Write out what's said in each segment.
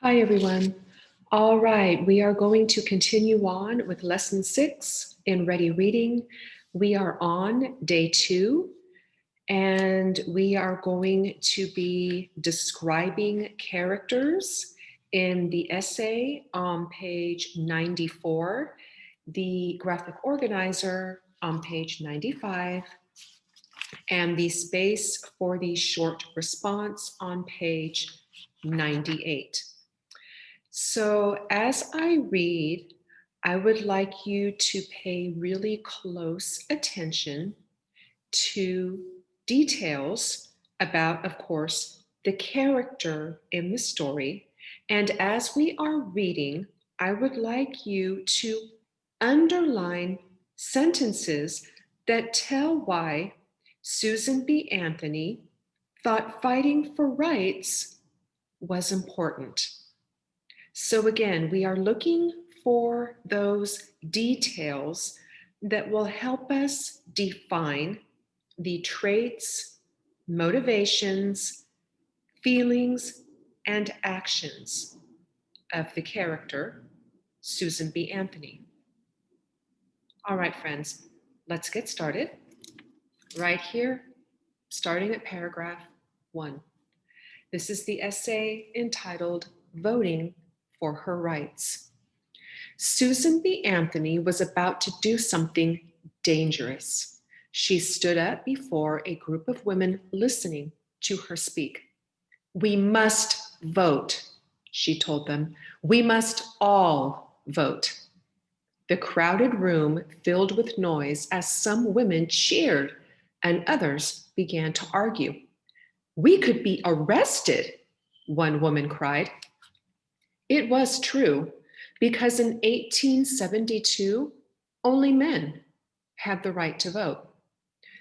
Hi, everyone. All right, we are going to continue on with lesson 6 in Ready Reading. We are on day 2, and we are going to be describing characters in the essay on page 94, the graphic organizer on page 95, and the space for the short response on page 98. So, as I read, I would like you to pay really close attention to details about, of course, the character in the story. And as we are reading, I would like you to underline sentences that tell why Susan B. Anthony thought fighting for rights was important. So again, we are looking for those details that will help us define the traits, motivations, feelings, and actions of the character, Susan B. Anthony. All right, friends, let's get started. Right here, starting at paragraph 1. This is the essay entitled Voting for Her Rights. Susan B. Anthony was about to do something dangerous. She stood up before a group of women listening to her speak. "We must vote," she told them. "We must all vote." The crowded room filled with noise as some women cheered and others began to argue. "We could be arrested," one woman cried. It was true, because in 1872, only men had the right to vote.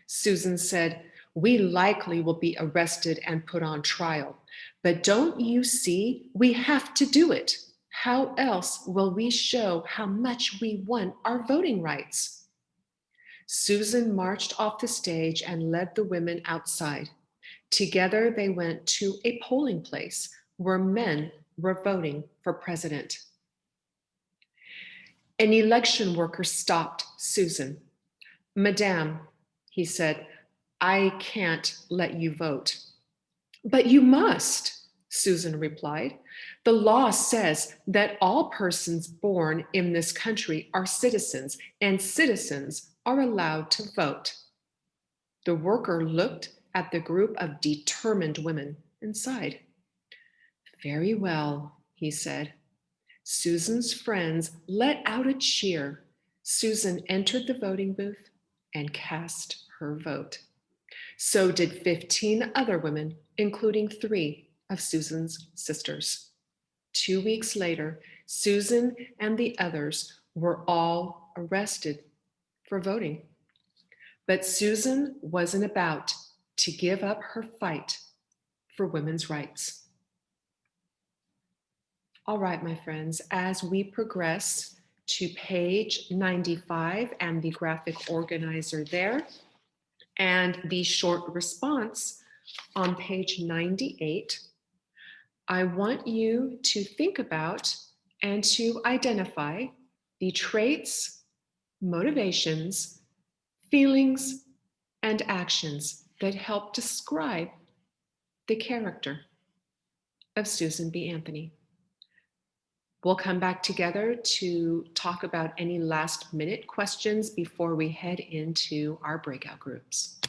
Susan said, "We likely will be arrested and put on trial, but don't you see, we have to do it. How else will we show how much we want our voting rights?" Susan marched off the stage and led the women outside. Together, they went to a polling place where men were voting for president. An election worker stopped Susan. "Madame," he said, "I can't let you vote." "But you must," Susan replied. "The law says that all persons born in this country are citizens, and citizens are allowed to vote." The worker looked at the group of determined women and sighed. "Very well," he said. Susan's friends let out a cheer. Susan entered the voting booth and cast her vote. So did 15 other women, including 3 of Susan's sisters. 2 weeks later, Susan and the others were all arrested for voting. But Susan wasn't about to give up her fight for women's rights. All right, my friends, as we progress to page 95 and the graphic organizer there, and the short response on page 98, I want you to think about and to identify the traits, motivations, feelings, and actions that help describe the character of Susan B. Anthony. We'll come back together to talk about any last minute questions before we head into our breakout groups.